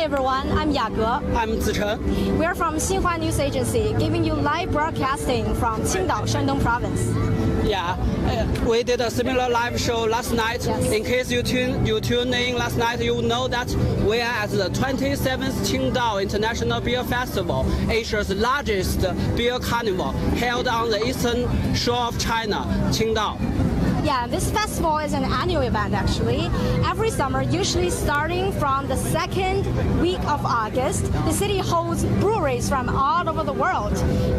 everyone, I'm Yage. I'm Zicheng. We are from Xinhua News Agency, giving you live broadcasting from Qingdao, Shandong Province. Yeah, we did a similar live show last night. Yes. In case you tune in last night, you know that we are at the 27th Qingdao International Beer Festival, Asia's largest beer carnival, held on the eastern shore of China, Qingdao. Yeah, this festival is an annual event actually. Every summer, usually starting from the second week of August, the city holds breweries from all over the world.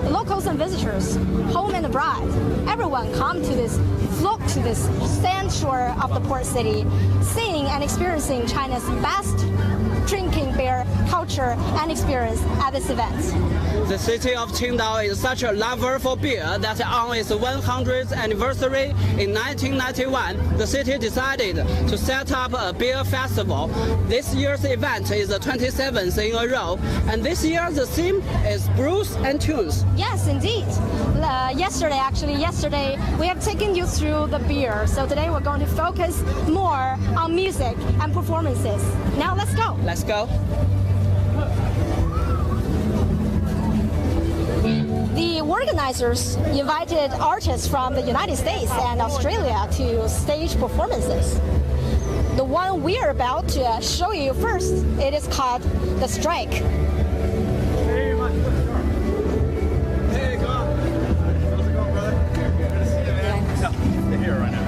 The locals and visitors, home and abroad, everyone flock to this sand shore of the port city, seeing and experiencing China's best drinking beer culture and experience at this event. The city of Qingdao is such a lover for beer that on its 100th anniversary in 1991, the city decided to set up a beer festival. This year's event is the 27th in a row, and this year the theme is brews and tunes. Yes, indeed. Yesterday, we have taken you through the beer, so today we're going to focus more on music and performances. Now let's go. Let's go. The organizers invited artists from the United States and Australia to stage performances. The one we are about to show you first, it is called The Strike. Hey, God. How's it going, brother? Good to see you, man. No, they're here right now.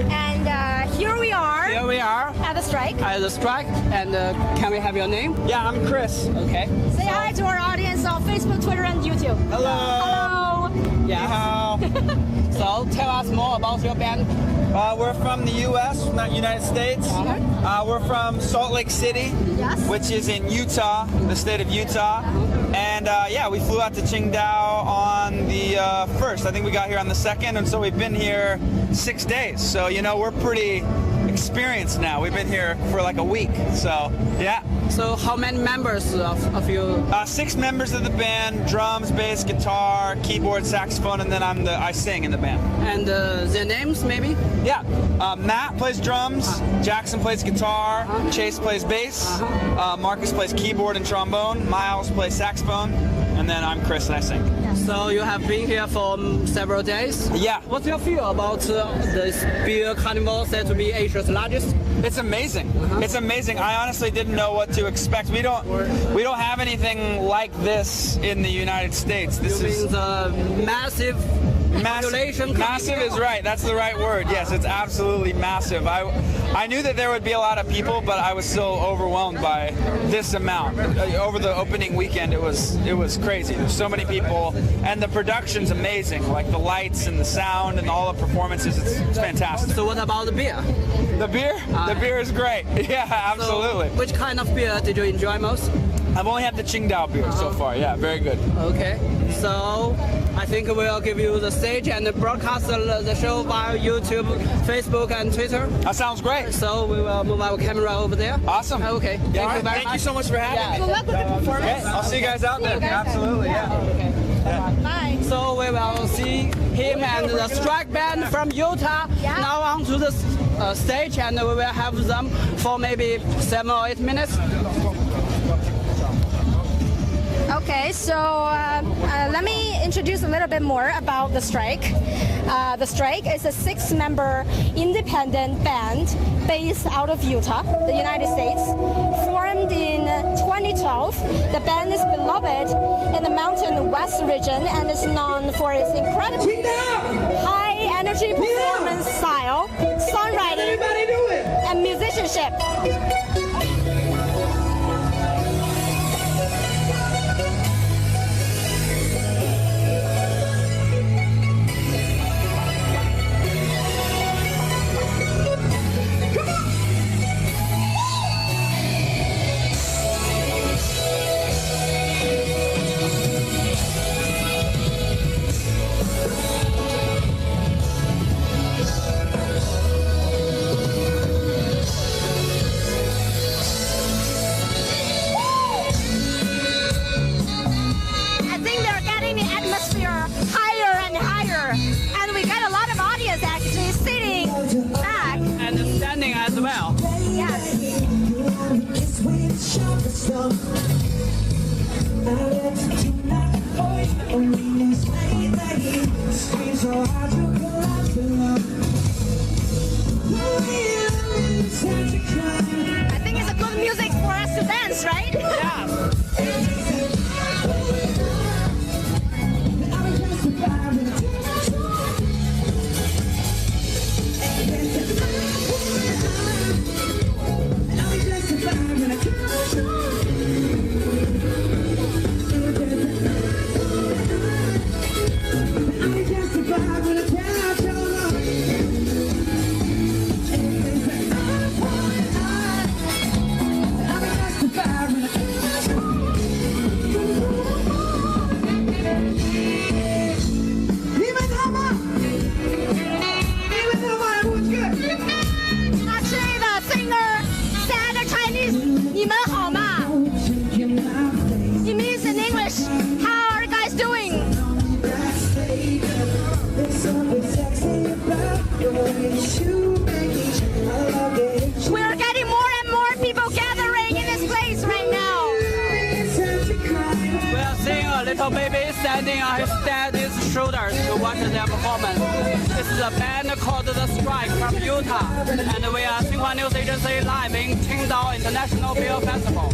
And here we are. Here we are At The Strike. at the strike, and can we have your name? Yeah, I'm Chris. Okay. Say hi to our audience on Facebook, Twitter, and YouTube. Hello. Hello. Yeah. So tell us more about your band. We're from the U.S., not United States. We're from Salt Lake City, Yes. which is in Utah, the state of Utah. And yeah, we flew out to Qingdao on the 1st. I think we got here on the 2nd, and so we've been here 6 days. So, you know, we're pretty experienced now. We've been here for like a week. So, yeah. So how many members of you? 6 members of the band: drums, bass, guitar, keyboard, saxophone, and then I sing in the band. And their names maybe? Yeah, Matt plays drums, Jackson plays guitar, Chase plays bass, Marcus plays keyboard and trombone, Miles plays saxophone, and then I'm Chris and I sing. So you have been here for several days? Yeah. What's your feel about this beer carnival said to be Asia's largest? It's amazing. It's amazing. I honestly didn't know what to expect. We don't have anything like this in the United States. This is the massive population. Massive is right. That's the right word. Yes, it's absolutely massive. I knew that there would be a lot of people, but I was so overwhelmed by this amount. Over the opening weekend, it was crazy. There's so many people, and the production's amazing. Like the lights and the sound and all the performances. It's fantastic. So what about the beer? The beer? The beer is great. Yeah, absolutely. So which kind of beer did you enjoy most? I've only had the Qingdao beer so far. Yeah, very good. Okay. So I think we'll give you the stage and broadcast the show via YouTube, Facebook, and Twitter. That sounds great. So we will move our camera over there. Awesome. Okay. Yeah, Thank you very thank much. you so much for having me. Good luck with the performance. Okay, I'll see you guys out there. you guys Absolutely, yeah. Bye. So we will see him and the strike band from Utah now onto the stage, and we will have them for maybe 7 or 8 minutes. Okay, so let me introduce a little bit more about The Strike. The Strike is a 6-member independent band based out of Utah, the United States. Formed in 2012, the band is beloved in the Mountain West region and is known for its incredible high-energy performance style, songwriting, and musicianship. As well. Yes. I think it's a good music for us to dance, right? Yeah. Actually, the singer said in Chinese, 你们好吗? It means in English, how are you guys doing? We are getting more and more people gathering in this place right now. We are seeing a little baby standing on his daddy's shoulders to watch their performance. This is a band called The Strike from Utah, and we are Xinhua News Agency live in Qingdao International Beer Festival.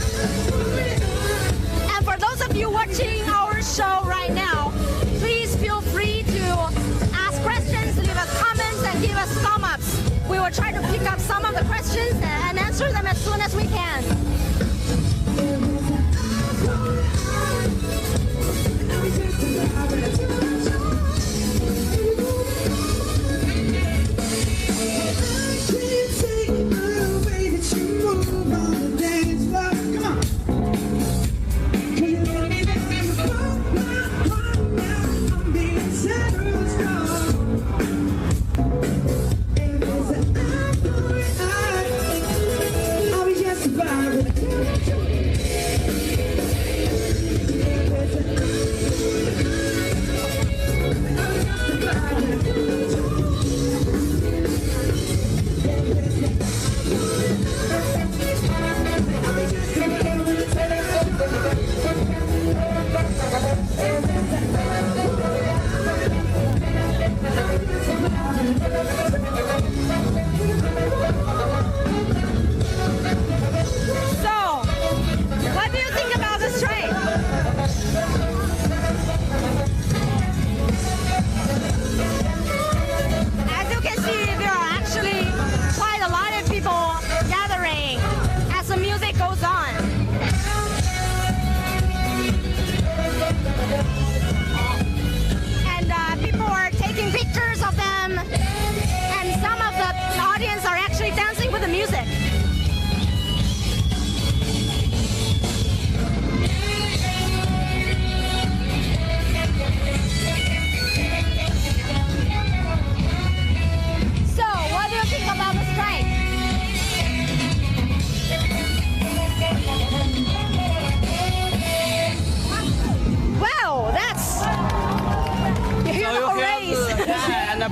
And for those of you watching our show right now, please feel free to ask questions, leave us comments, and give us thumb ups. We will try to pick up some of the questions and answer them as soon as we can.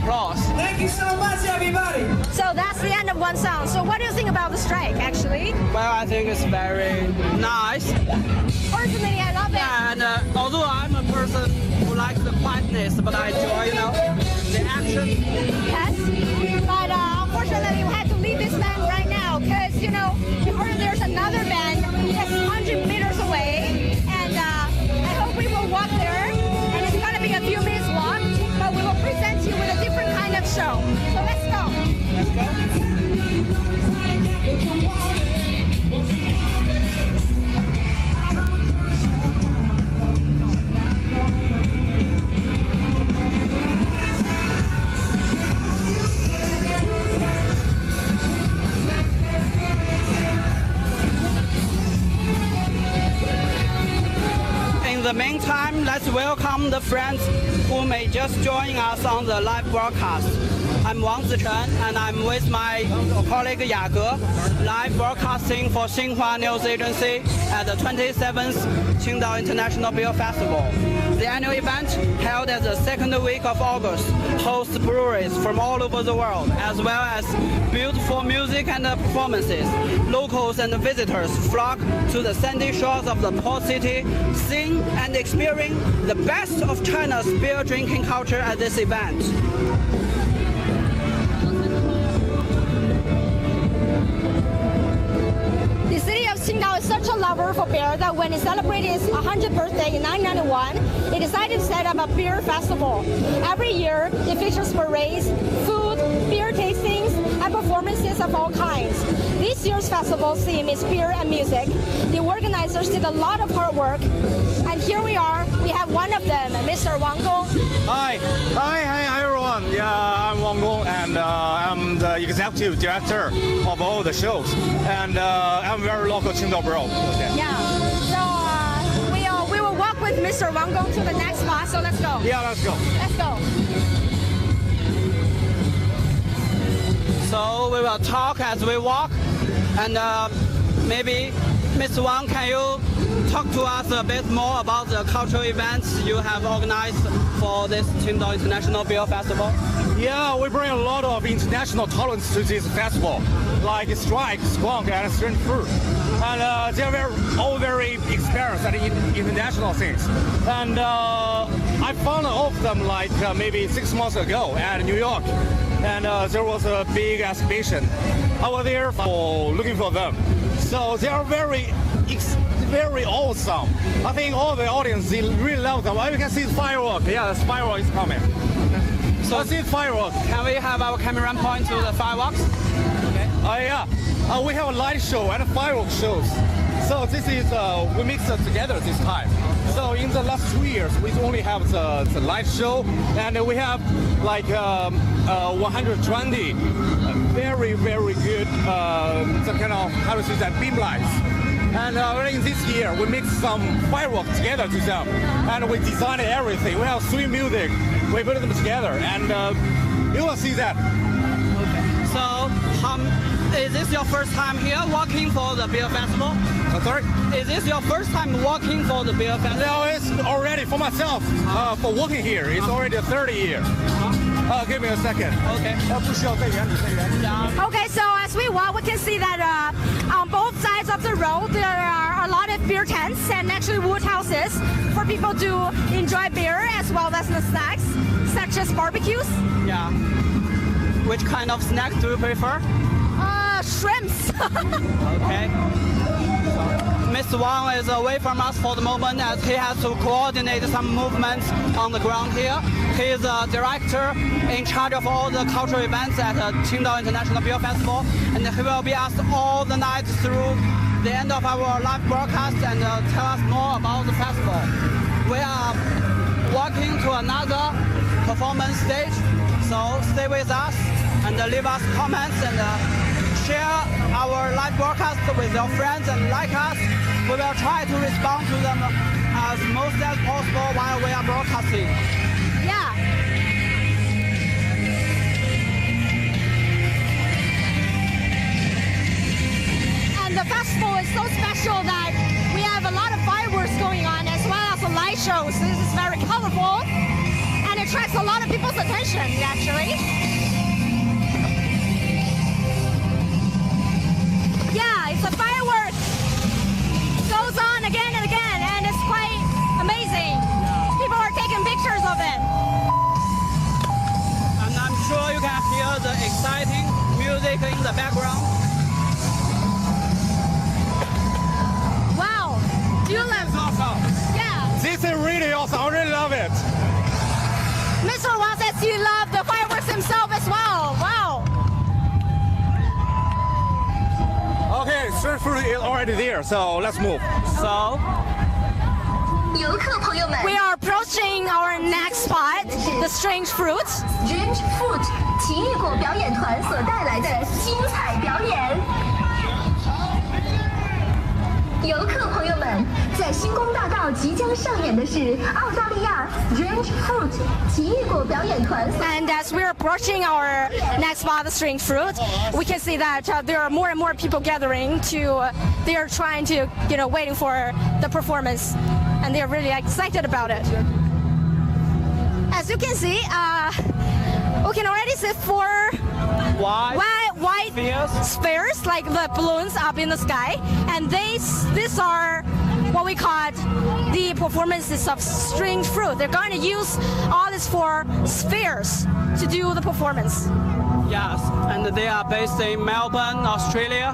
applause. Thank you so much, everybody. So that's the end of one song. So what do you think about the strike, actually? Well, I think it's very nice. Personally, I love it. And although I'm a person who likes the quietness, but I enjoy, the action. Yes. But unfortunately, we had to leave this band right now because, we heard there's another band that's 100 meters away. And I hope we will walk there. And it's going to be a few minutes walk. But we will present you with a different kind of show. So let's go. Let's go. In the meantime, let's welcome the friends who may just join us on the live broadcast. I'm Wang Zichen, and I'm with my colleague Ya Ge, live broadcasting for Xinhua News Agency at the 27th Qingdao International Beer Festival. The annual event, held at the second week of August, hosts breweries from all over the world, as well as beautiful music and performances. Locals and visitors flock to the sandy shores of the port city, sing and experience the best of China's beer drinking culture at this event. The city of Qingdao is such a lover for beer that when it celebrated its 100th birthday in 1991, it decided to set up a beer festival. Every year, it features parades, food, beer tastings, and performances of all kinds. This year's festival theme is beer and music. The organizers did a lot of hard work, and here we are. We have one of them, Mr. Wang Gong. Hi everyone. Yeah, I'm Wang Gong, and I'm the executive director of all the shows, and I'm very local Qingdao bro. Okay. Yeah. So we will walk with Mr. Wang Gong to the next spot. So let's go. Yeah, let's go. Let's go. So we will talk as we walk, and maybe Mr. Wang, can you talk to us a bit more about the cultural events you have organized for this Qingdao International Beer Festival? Yeah, we bring a lot of international talents to this festival, like strike, skunk, and strange fruit. And they're all very experienced at international things. And I found all of them like maybe 6 months ago at New York. And there was a big exhibition. I was there for looking for them. So they are very awesome. I think all the audience, they really love them. You can see the firework. Yeah, the firework is coming. So see the firework. Can we have our camera point to the fireworks? Okay. Yeah. We have a light show and firework shows. So this is, we mix it together this time. So in the last 2 years, we only have the light show, and we have like 120 very, very good, the kind of, how to say that, beam lights. And in this year, we mix some fireworks together to them, and we designed everything. We have 3 music, we put them together, and you will see that. Okay. So, is this your first time here working for the beer festival? Sorry? Is this your first time working for the beer festival? No, it's already for myself, for working here. It's already 30 years. Give me a second. Okay. Okay, so as we walk, we can see that on both sides of the road there are a lot of beer tents and actually wood houses for people to enjoy beer as well as the snacks, such as barbecues. Yeah. Which kind of snack do you prefer? Shrimps. Okay. Mr. Wang is away from us for the moment as he has to coordinate some movements on the ground here. He is a director in charge of all the cultural events at the Qingdao International Beer Festival, and he will be asked all the night through the end of our live broadcast and tell us more about the festival. We are walking to another performance stage, so stay with us and leave us comments and share our live broadcast with your friends and like us. We will try to respond to them as most as possible while we are broadcasting. Yeah. And the festival is so special that we have a lot of fireworks going on as well as the light shows. This is very colorful and it attracts a lot of people's attention actually. Yeah, it's a firework. Goes on again and again, and it's quite amazing. People are taking pictures of it. And I'm sure you can hear the exciting music in the background. Wow. Do you love It's awesome. Yeah. This is really awesome. I really love it. Mr. Wang says you love the fireworks himself as well. Wow. Okay, street food is already there, so let's move. So, 游客朋友们 We are approaching our next spot, the strange fruits.，Strange Fruit 奇异果表演团所带来的精彩表演。游客朋友们，在现星光大道即将上演的是澳大利亚 Strange Fruit 奇异果表演团。And as we're approaching our next spot, the Strange Fruit, we can see that there are more and more people gathering they are trying to, waiting for the performance, and they're really excited about it. As you can see, we can already see 4 white spheres, like the balloons up in the sky, and these are what we call the performances of Strange Fruit. They're going to use all these 4 spheres to do the performance. Yes, and they are based in Melbourne, Australia.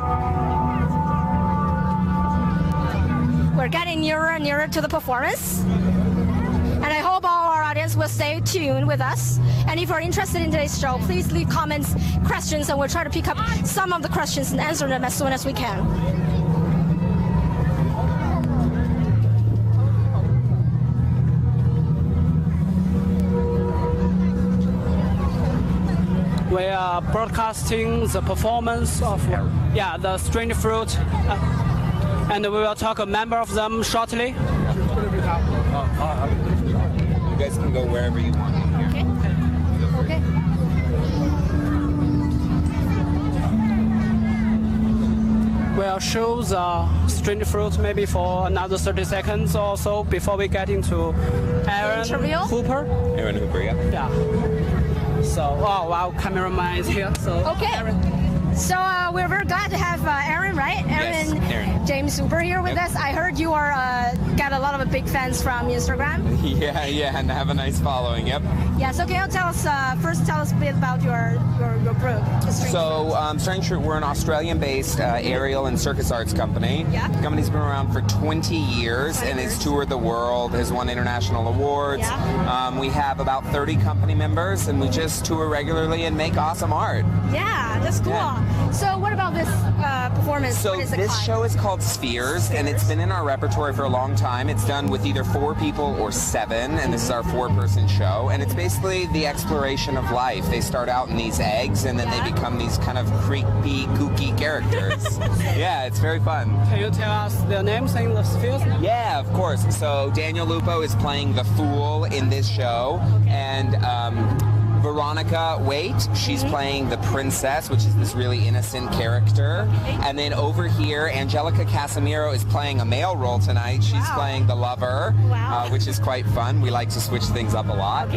We're getting nearer and nearer to the performance. And I hope all our audience will stay tuned with us. And if you're interested in today's show, please leave comments, questions, and we'll try to pick up some of the questions and answer them as soon as we can. We are broadcasting the performance of the Strange Fruit, and we will talk a member of them shortly. You guys can go wherever you want. Okay. We'll show the Strange Fruit maybe for another 30 seconds or so before we get into Aaron Interview? Hooper. Aaron Hooper, yeah. Yeah. So, our cameraman is here. So, Okay. Aaron. So we're very glad to have Aaron, right? Yes, Aaron. James Hooper here with Yep. us. I heard you are got a lot of big fans from Instagram. Yeah, and have a nice following. Yep. Yeah. So can you tell us a bit about your group? the Strange So, Strange Fruit, we're an Australian-based aerial and circus arts company. Yeah. The company's been around for 20 years and has toured the world, has won international awards. Yeah. We have about 30 company members, and we just tour regularly and make awesome art. Yeah, that's cool. Yeah. So what about this performance? So What is it this called? show is called Spheres, and it's been in our repertoire for a long time. It's done with either 4 people or 7, and this is our 4-person show. And it's basically the exploration of life. They start out in these eggs, and then Yeah. they become these kind of creepy, kooky characters. Yeah, it's very fun. Can you tell us their names in the spheres? Yeah, of course. So Daniel Lupo is playing the Fool in this show, and Veronica Waite, she's playing the Princess, which is this really innocent character. And then over here, Angelica Casimiro is playing a male role tonight. She's Wow. playing the lover, Wow. which is quite fun. We like to switch things up a lot.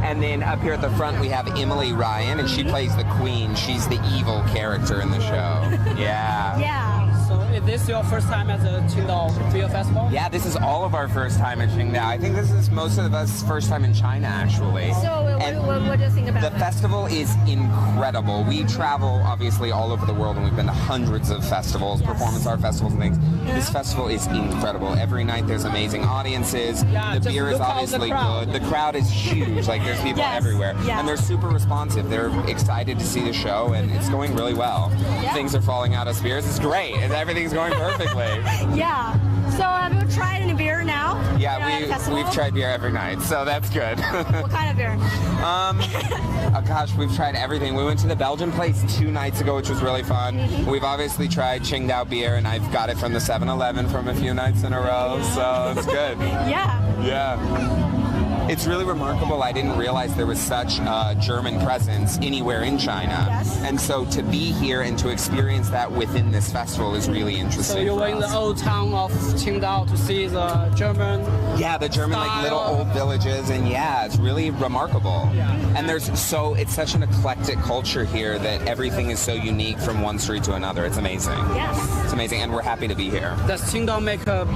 And then up here at the front, we have Emily Ryan, and she plays the Queen. She's the evil character in the show. Yeah. Yeah. So, is this your first time at the Qingdao Beer Festival? Yeah, this is all of our first time at Qingdao. I think this is most of us first time in China, actually. So And what do you think about the it? festival is incredible. We travel, obviously, all over the world, and we've been to hundreds of festivals, Yes. performance art festivals and things. This festival is incredible. Every night there's amazing audiences. Yeah, The just beer is look out the obviously crowd. good. The crowd is huge. Like, there's people Yes, everywhere. yeah. And they're super responsive. They're excited to see the show, and it's going really well. Yeah. Things are falling out of spears. It's great, and everything's going perfectly. Yeah. So have you tried any beer now? Yeah, at the festival? we've tried beer every night, so that's good. What kind of beer? Oh gosh, we've tried everything. We went to the Belgian place 2 nights ago, which was really fun. We've obviously tried Qingdao beer, and I've got it from the 7-Eleven from a few nights in a row, so it's good. Yeah. Yeah. It's really remarkable. I didn't realize there was such a German presence anywhere in China. Yes. And so to be here and to experience that within this festival is really interesting. So you for were in the us. old town of Qingdao to see the German. Yeah, the German like little style. old villages, and yeah, it's really remarkable. Yeah. And it's such an eclectic culture here that everything is so unique from one street to another. It's amazing. Yes. It's amazing, and we're happy to be here. Does Qingdao make a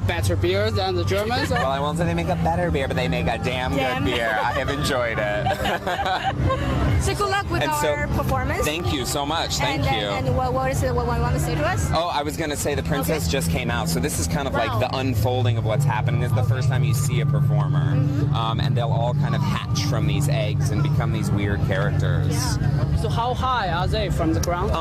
better beer than the Germans? Well, I won't say they make a better beer, but they make a damn Damn. good beer. I have enjoyed it. So good luck with And so, our performance. Thank you so much. Thank and, you. And what is it? What you want to say to us? Oh, I was going to say the Princess Okay. just came out, so this is kind of Wow. like the unfolding of what's happening. This is the first time you see a performer, and they'll all kind of hatch from these eggs and become these weird characters. So how high are they from the ground?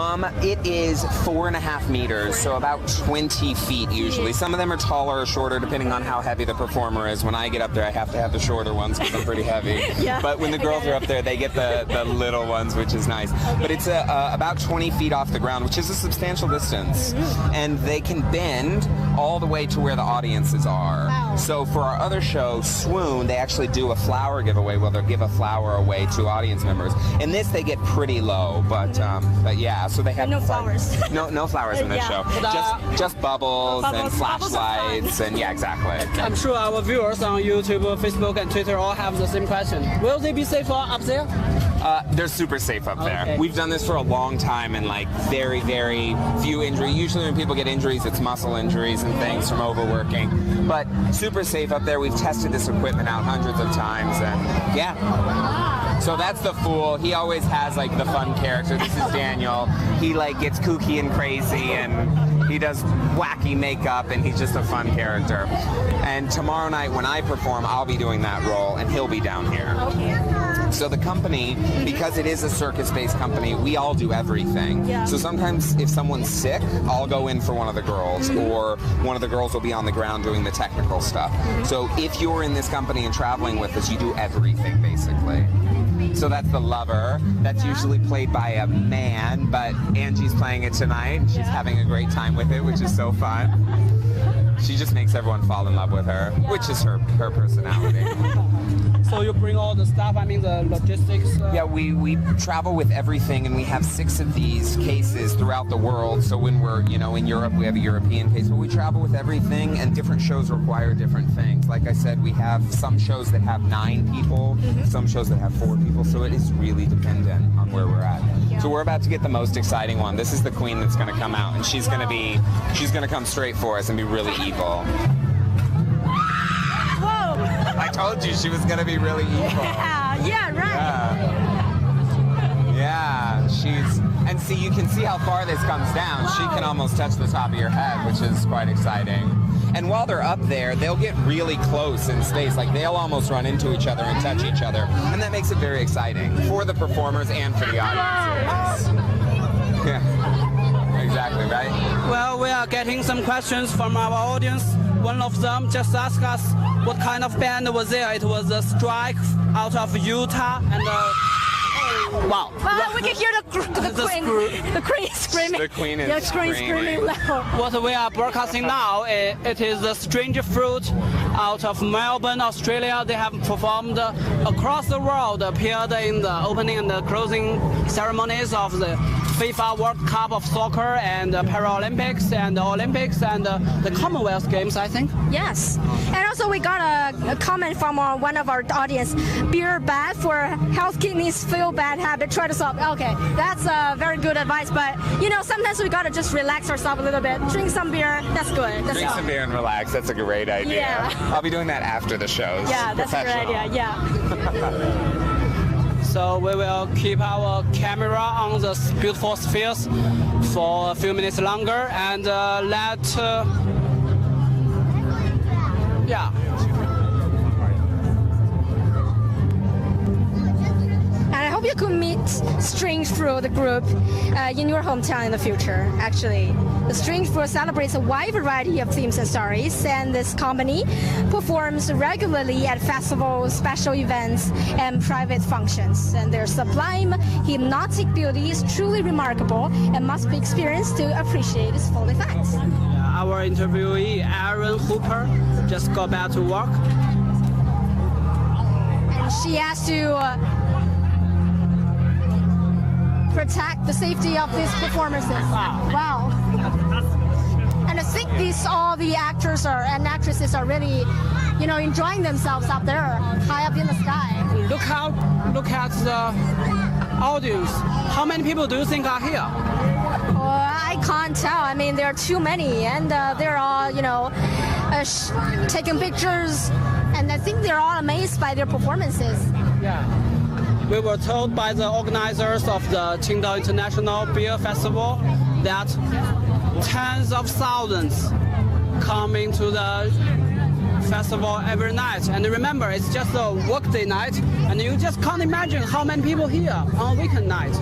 It is 4.5 meters, so about 20 feet usually. Some of them are taller or shorter depending on how heavy the performer is. When I get up there, I have to have the shorter ones because I'm pretty heavy. Yeah, But when the I girls get are it. up there, they get the little ones, which is nice. But it's about 20 feet off the ground, which is a substantial distance. And they can bend all the way to where the audiences are. Wow. So for our other show, Swoon, they actually do a flower giveaway where they'll give a flower away to audience members. In this, they get pretty low, but yeah, so they have no flowers. No flowers in this show. Just bubbles and flashlights and yeah, exactly. I'm sure our viewers on YouTube, Facebook, and Twitter all have the same question. Will they be safe up there? They're super safe up there. Okay. We've done this for a long time and like very, very few injuries. Usually when people get injuries, it's muscle injuries and things from overworking. But super safe up there. We've tested this equipment out hundreds of times and yeah. So that's the Fool. He always has like the fun character. This is Daniel. He like gets kooky and crazy and he does wacky makeup and he's just a fun character. And tomorrow night when I perform, I'll be doing that role and he'll be down here. So the company, because it is a circus-based company, we all do everything. Yeah. So sometimes if someone's sick, I'll go in for one of the girls, or one of the girls will be on the ground doing the technical stuff. So if you're in this company and traveling with us, you do everything, basically. So that's the Lover. That's usually played by a man, but Angie's playing it tonight. She's having a great time with it, which is so fun. She just makes everyone fall in love with her, which is her personality. So you bring all the stuff, I mean the logistics? Yeah, we travel with everything and we have 6 of these cases throughout the world. So when we're, in Europe, we have a European case, but we travel with everything and different shows require different things. Like I said, we have some shows that have 9 people, some shows that have 4 people, so it is really dependent on where we're at. So we're about to get the most exciting one. This is the queen that's going to come out and she's going to come straight for us and be really evil. I told you she was going to be really evil. Yeah, right. Yeah, and see, you can see how far this comes down. She can almost touch the top of your head, which is quite exciting. And while they're up there, they'll get really close in space. Like, they'll almost run into each other and touch each other. And that makes it very exciting for the performers and for the audience. Yeah, exactly, right? Well, we are getting some questions from our audience. One of them just asked us what kind of band was there. It was a Strike out of Utah and wow. Well, we can hear the queen screaming. The queen is screaming loud. What we are broadcasting now, it is a Strange Fruit out of Melbourne, Australia. They have performed across the world, appeared in the opening and the closing ceremonies of the FIFA World Cup of Soccer and the Paralympics and the Olympics and the Commonwealth Games, I think. Yes. And also we got a comment from one of our audience. Beer bad for health, kidneys, feel bad habit, try to solve. Okay, that's very good advice, but sometimes we gotta just relax ourselves a little bit. Drink some beer, that's good. Drink some beer and relax, that's a great idea. Yeah. I'll be doing that after the shows. Yeah, that's a great idea, yeah. So we will keep our camera on the beautiful spheres for a few minutes longer and yeah. And I hope you could meet Strange Fruit, the group, in your hometown in the future, actually. The Strange Fruit celebrates a wide variety of themes and stories, and this company performs regularly at festivals, special events, and private functions. And their sublime, hypnotic beauty is truly remarkable and must be experienced to appreciate its full effects. Our interviewee, Aaron Hooper, just got back to work. And she has to protect the safety of these performances. Wow. And I think all the actors and actresses are really, enjoying themselves up there, high up in the sky. Look at the audience. How many people do you think are here? I can't tell. I mean, there are too many, and they're all, taking pictures, and I think they're all amazed by their performances. Yeah. We were told by the organizers of the Qingdao International Beer Festival that tens of thousands come into the festival every night. And remember, it's just a workday night, and you just can't imagine how many people here on a weekend night.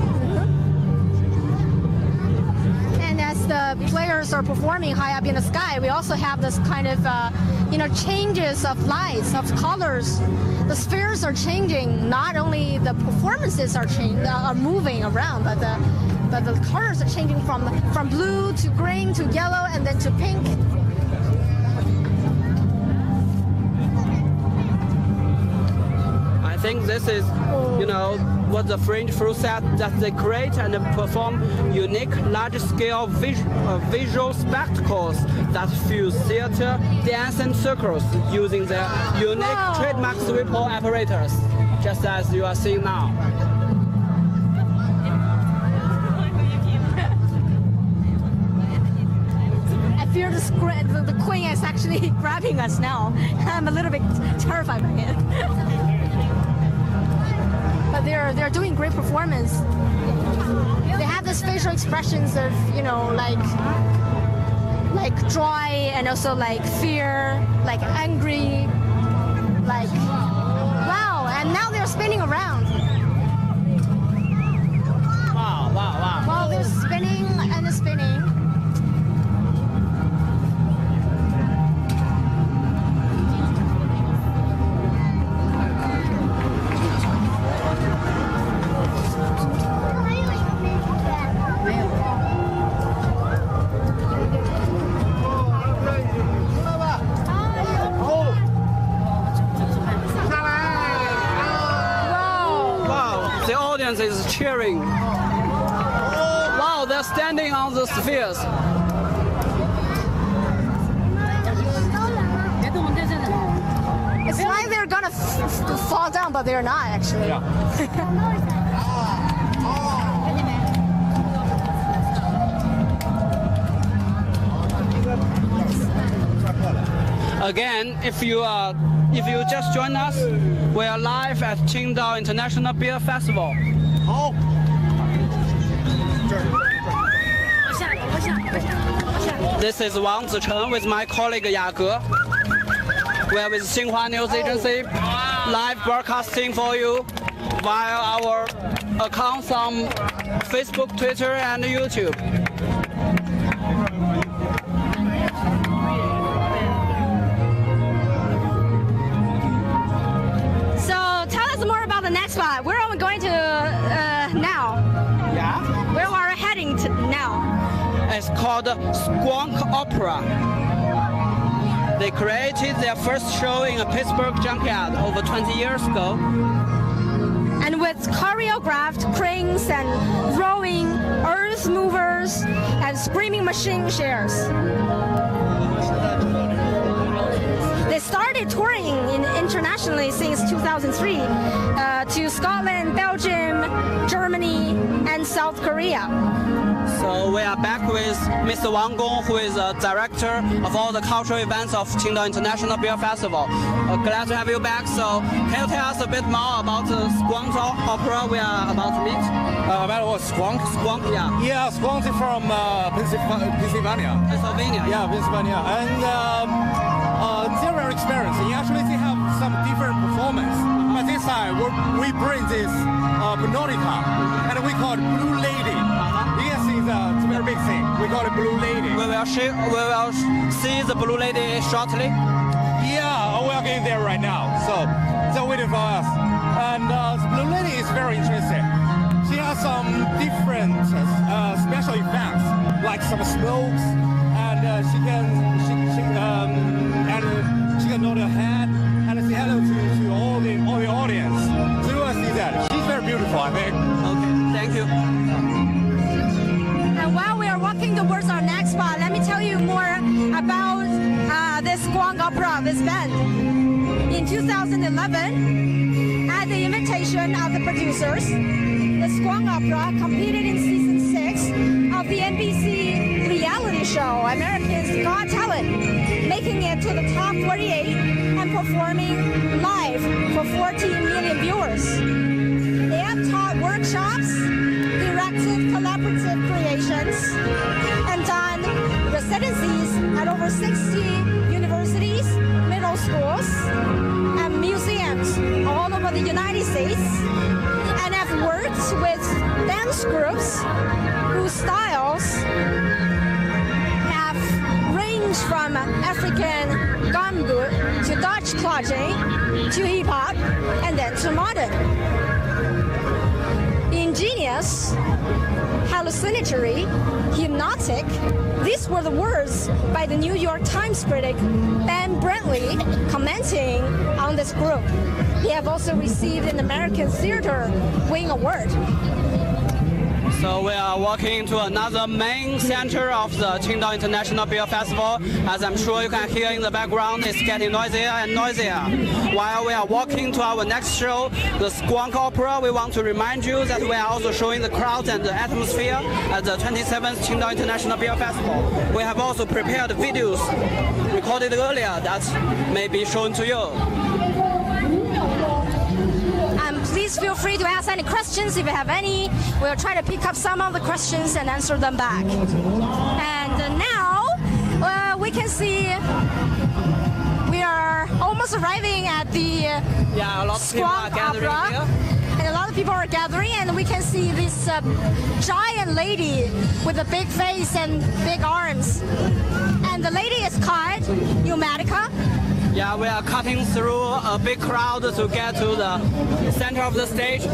And as the players are performing high up in the sky, we also have this kind of, changes of lights, of colors. The spheres are changing. Not only the performances are moving around, but the colors are changing from blue to green to yellow and then to pink. I think this is, what the French fruit set that they create and perform unique, large-scale visual spectacles that fuse theater, dance, and circus using their unique trademark swivel apparatus, just as you are seeing now. I fear the queen is actually grabbing us now. I'm a little bit terrified by it. But they're doing great performance. They have this facial expressions of, like joy and also like fear, like angry, like wow. And now they're spinning around. Wow. While they're spinning and spinning. The audience is cheering. Wow, they're standing on the spheres. It's like they're gonna fall down, but they're not actually. Again, if you just join us, we are live at Qingdao International Beer Festival. This is Wang Zicheng with my colleague Ya Ge. We are with Xinhua News Agency, live broadcasting for you via our accounts on Facebook, Twitter, and YouTube. The next spot. Where are we going to now? Yeah? Where are we heading to now? It's called Squonk Opera. They created their first show in a Pittsburgh junkyard over 20 years ago. And with choreographed cranes and rowing earth movers and screaming machine chairs. They started touring internationally since 2003 to Scotland, Belgium, Germany, and South Korea. So we are back with Mr. Wang Gong, who is the director of all the cultural events of Qingdao International Beer Festival. Glad to have you back. So can you tell us a bit more about the Squonk Opera we are about to meet? About what, Squonk? Squonk, yeah. Yeah, Squonk is from Pennsylvania. Pennsylvania. Yeah, Pennsylvania. And their experience, actually they have some different performance. But this time we bring this Benonica, and we call it Blue Lady. Yes, it's a very big thing. We call it Blue Lady. We will see the Blue Lady shortly. Yeah, we are getting there right now. So they're waiting for us. And the Blue Lady is very interesting. She has some different special effects, like some smokes, and she can nod her head and say hello to all the audience. So you will see that. She's very beautiful, I think. Okay, thank you. And while we are walking towards our next spot, let me tell you more about this Squonk Opera, this band. In 2011, at the invitation of the producers, the Squonk Opera competed in season 6 of the NBC reality show America's Got Talent, making it to the top 48 and performing live for 14 million viewers. They have taught workshops, directed collaborative creations, and done residencies at over 60 universities, middle schools, and museums all over the United States, and have worked with dance groups whose styles clodging to hip hop and then to modern. Ingenious, hallucinatory, hypnotic. These were the words by the New York Times critic Ben Brantley commenting on this group. He have also received an American Theater Wing Award. So we are walking to another main center of the Qingdao International Beer Festival. As I'm sure you can hear in the background, it's getting noisier and noisier. While we are walking to our next show, the Squonk Opera, we want to remind you that we are also showing the crowd and the atmosphere at the 27th Qingdao International Beer Festival. We have also prepared videos recorded earlier that may be shown to you. Please feel free to ask any questions if you have any. We'll try to pick up some of the questions and answer them back. And now we can see we are almost arriving at the Squonk Opera. Here. And a lot of people are gathering, and we can see this giant lady with a big face and big arms. And the lady is called Pneumatica. Yeah, we are cutting through a big crowd to get to the center of the stage.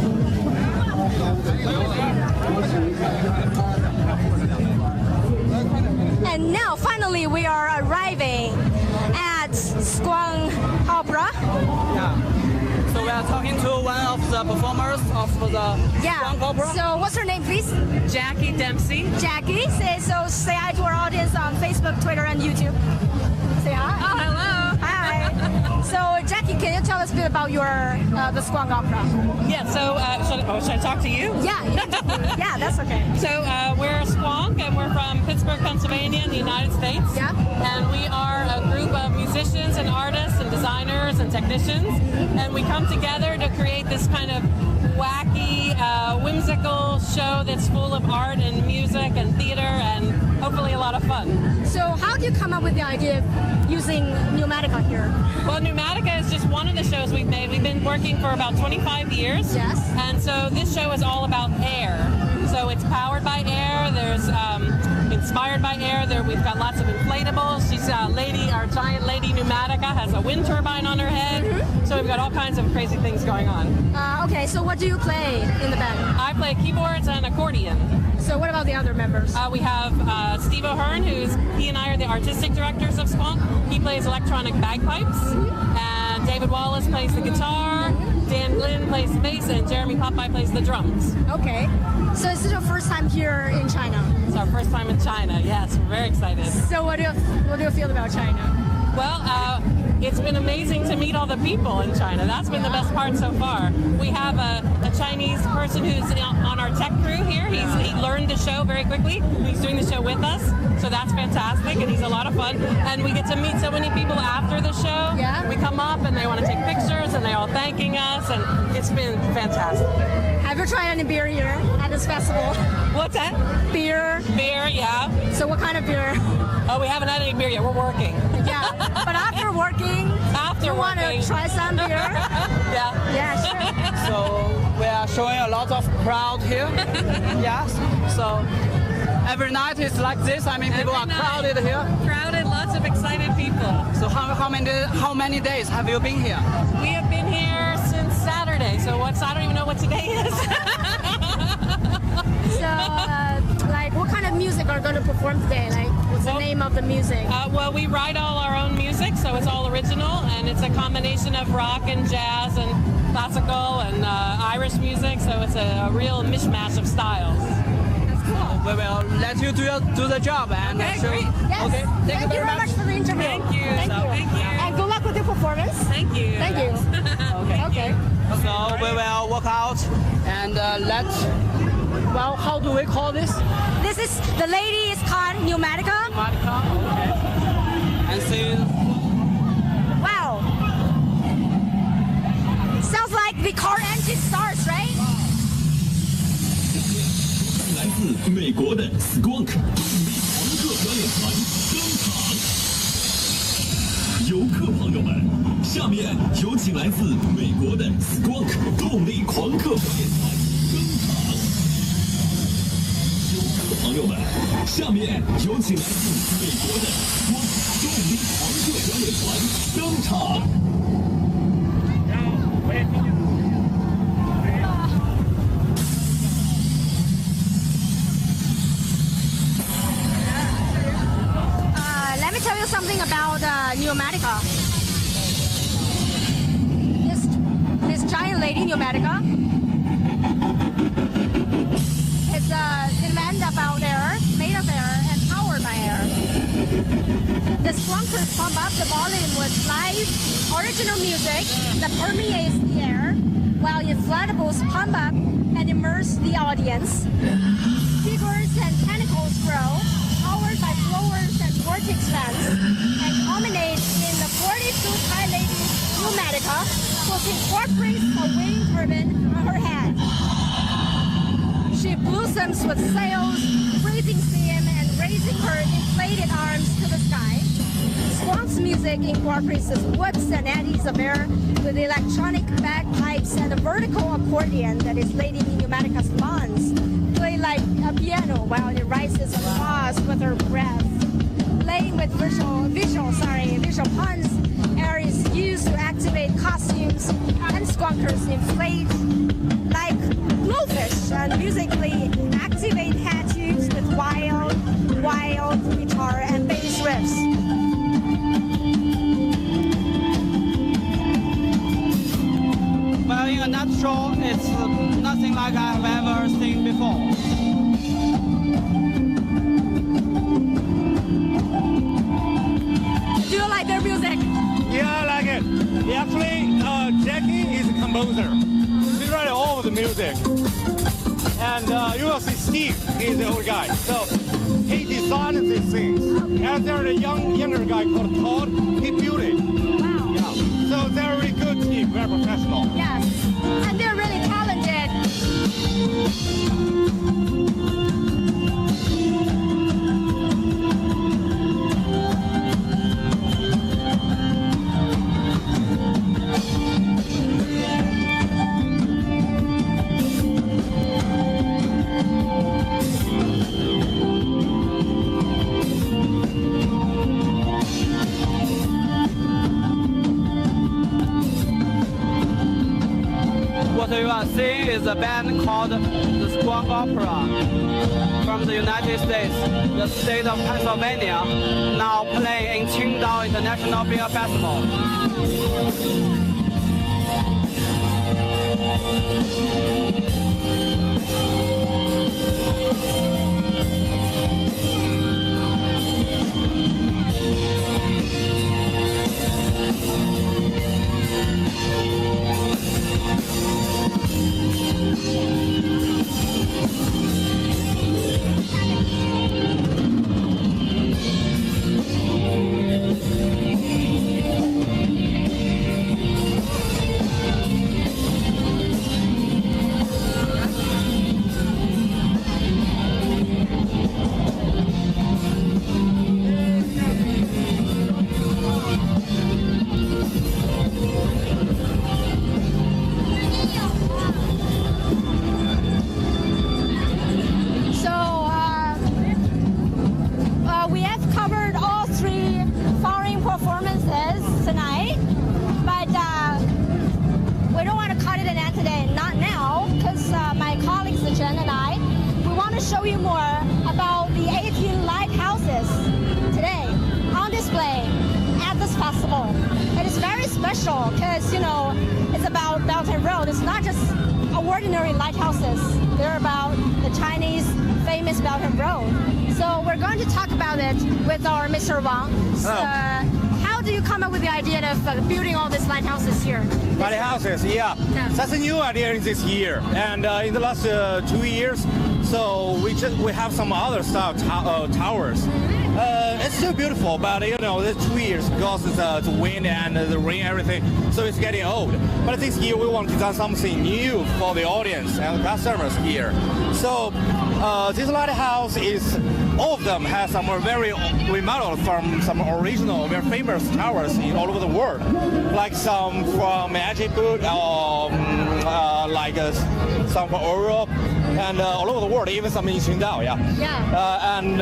And now, finally, we are arriving at Squonk Opera. Yeah. So we are talking to one of the performers of the Squonk Opera. So what's her name, please? Jackie Dempsey. Jackie. So say hi to our audience on Facebook, Twitter, and YouTube. Say hi. Oh, hello. Hi. So Jackie, can you tell us a bit about the Squonk Opera? Yeah. So should I talk to you? Yeah. Yeah, that's okay. So we're Squonk, and we're from Pittsburgh, Pennsylvania, in the United States. Yeah. And we are a group of musicians and artists and designers and technicians, and we come together to create this kind of wacky, whimsical show that's full of art and music and theater and hopefully a lot of fun. So how do you come up with the idea of using Pneumatica here? Well, Pneumatica is just one of the shows we've made. We've been working for about 25 years. Yes. And so this show is all about air. So it's powered by air. There's inspired by air. We've got lots of inflatables. She's our giant lady Pneumatica has a wind turbine on her head. Mm-hmm. So we've got all kinds of crazy things going on. Okay, so what do you play in the band? I play keyboards and accordion. So what about the other members? We have Steve O'Hearn, he and I are the artistic directors of Squonk. He plays electronic bagpipes. Mm-hmm. And David Wallace plays the guitar. Dan Glynn plays the bass, and Jeremy Popeye plays the drums. Okay. So is this your first time here in China? It's our first time in China, yes. We're very excited. So what do you feel about China? Well, it's been amazing to meet all the people in China. That's been the best part so far. We have a Chinese person who's on our tech crew here. He learned the show very quickly. He's doing the show with us, so that's fantastic, and he's a lot of fun. And we get to meet so many people after the show. Yeah. We come up, and they want to take pictures, and they're all thanking us, and it's been fantastic. Have you tried any beer here at this festival? What's that? Beer. Beer, yeah. So what kind of beer? Oh, we haven't had any beer yet. We're working. Yeah, but after working, you want to try some beer? Yeah. Yeah, sure. So we are showing a lot of crowd here. Yes. So every night it's like this. I mean, people are crowded here. Crowded, lots of excited people. So how many days have you been here? We have been here since Saturday. So I don't even know what today is. So, what kind of music are you going to perform today? What's the name of the music? Well, we write all our own music, so it's all original, and it's a combination of rock and jazz and classical and Irish music, so it's a real mishmash of styles. That's cool. We will let you do the job. And okay, great. Yes. Okay. Thank you very much for the interview. Thank you. Thank you. And good luck with your performance. Thank you. Thank you. Okay. So we will walk out and well, how do we call this? This is, the lady is called Pneumatica. Pneumatica, okay. And see. Wow. Sounds like the car engine starts, right? 来自美国的 Squonk 动力朋克表演团登场。游客朋友们，下面有请来自美国的 Squonk 动力狂客表演团登场。游客朋朋友们，下面有请来自美国的光动力黄色表演团登场。Let me tell you something about Pneumatica. This giant lady Pneumatica. It's an event about air, made of air, and powered by air. The splunkers pump up the volume with live, original music that permeates the air, while inflatables pump up and immerse the audience. Figures and tentacles grow, powered by blowers and vortex fans, and culminate in the 40-foot high lady Pneumatica, which incorporates a wind turbine on her head. She blossoms with sails, breathing steam, and raising her inflated arms to the sky. Squonk's music incorporates the whoops and eddies of air with electronic bagpipes and a vertical accordion that is Lady Pneumatica's lungs, play like a piano while it rises and falls with her breath. Playing with visual puns, air is used to activate costumes, and skunkers inflate like blowfish and musically activate head tubes with wild guitar and bass riffs. Well, in a nutshell, it's nothing like I have ever seen before. Do you like their music? Yeah, I like it. Actually, Jackie is a composer. She writes all of the music. And you will see Steve, he's the old guy. So he designed these things. And there's a younger guy called Todd, he built it. Wow. Yeah. So they're a really good team, very professional. Yes, and they're really talented. What you are seeing is a band called the Squonk Opera from the United States, the state of Pennsylvania, now playing in Qingdao International Beer Festival. We have covered all three foreign performances tonight, but we don't want to cut it in end today, not now, because my colleagues Jen and I, we want to show you more about the 18 lighthouses today on display at this festival. It is very special because, you know, it's about Belt and Road. It's not just ordinary lighthouses. They're about the Chinese famous Belt and Road. So we're going to talk about it with our Mr. Wang. How do you come up with the idea of building all these lighthouses here? Lighthouses, yeah. That's a new idea in this year. And in the last 2 years, so we have some other style towers. It's still beautiful, but you know, the 2 years because it's the wind and the rain, everything, so it's getting old. But this year we want to design something new for the audience and customers here. So this lighthouse is, all of them have some very remodeled from some original, very famous towers in all over the world, like some from Egypt, like some from Europe, and all over the world, even some in Qingdao. And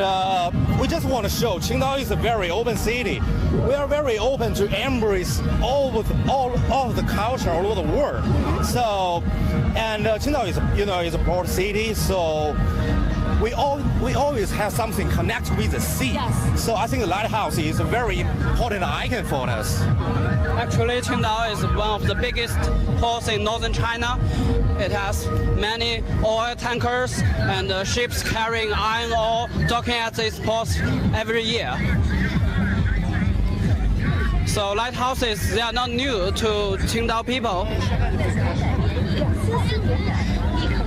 we just want to show Qingdao is a very open city. We are very open to embrace all of the culture all over the world. So, and Qingdao is a broad city, so we always have something connect with the sea. Yes. So I think the lighthouse is a very important icon for us. Actually, Qingdao is one of the biggest ports in northern China. It has many oil tankers and ships carrying iron ore docking at its ports every year. So lighthouses, they are not new to Qingdao people.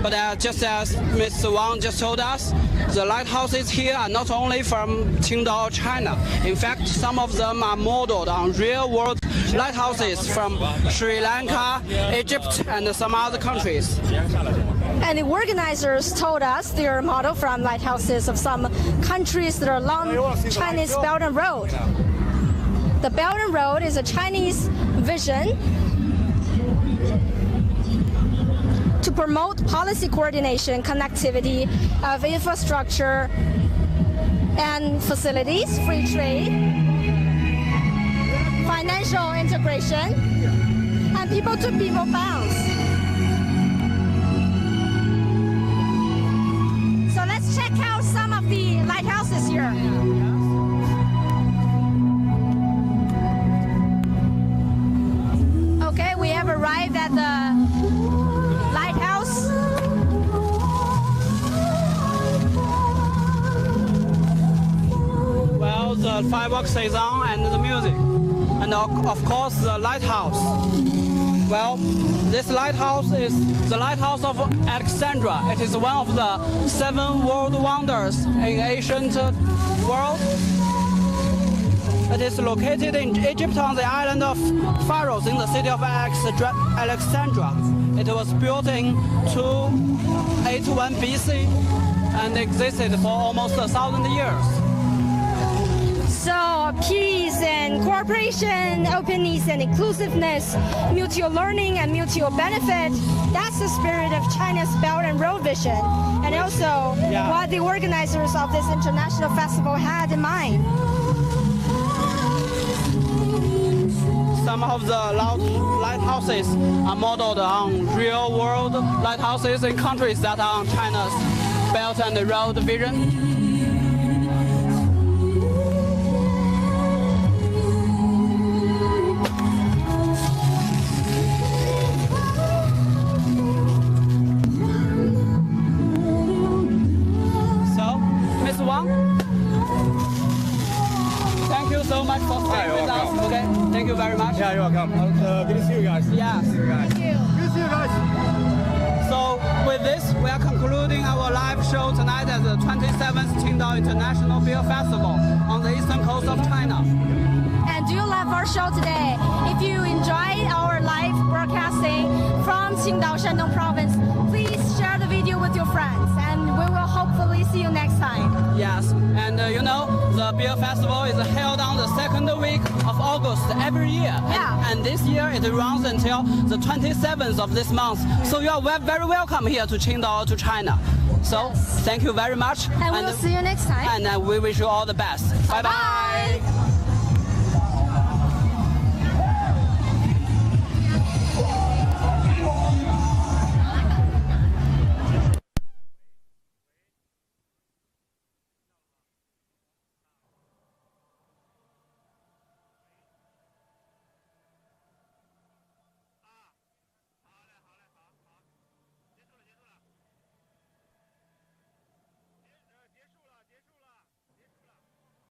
But just as Mr. Wang just told us, the lighthouses here are not only from Qingdao, China. In fact, some of them are modeled on real-world lighthouses from Sri Lanka, Egypt, and some other countries. And the organizers told us they are modeled from lighthouses of some countries that are along Chinese Belt and Road. The Belt and Road is a Chinese vision to promote policy coordination, connectivity of infrastructure and facilities, free trade, financial integration, and people-to-people bonds. So let's check out some of the lighthouses here. Okay, we have arrived at the lighthouse. Well, the fireworks is on and the music. And of course, the lighthouse. Well, this lighthouse is the lighthouse of Alexandria. It is one of the 7 world wonders in ancient world. It is located in Egypt on the island of Pharos in the city of Alexandria. It was built in 281 BC and existed for almost 1,000 years. So peace and cooperation, openness and inclusiveness, mutual learning and mutual benefit, that's the spirit of China's Belt and Road vision. And also what the organizers of this international festival had in mind. Some of the lighthouses are modeled on real-world lighthouses in countries that are on China's Belt and Road vision. So, Mr. Wang, thank you so much for staying with us. Okay, thank you very much. Yeah, you're welcome. Good to see you guys. Yes. Good to see you guys. So with this, we are concluding our live show tonight at the 27th Qingdao International Beer Festival on the eastern coast of China. And do you love our show today? If you enjoyed our live broadcasting from Qingdao, Shandong Province, please share the video with your friends, and we will hopefully see you next time. Yes, and the beer festival is held on the second week of August every year. Yeah. And this year it runs until the 27th of this month. So you are very welcome here to Qingdao, to China. So thank you very much. And we will see you next time. And we wish you all the best. Bye-bye. Bye.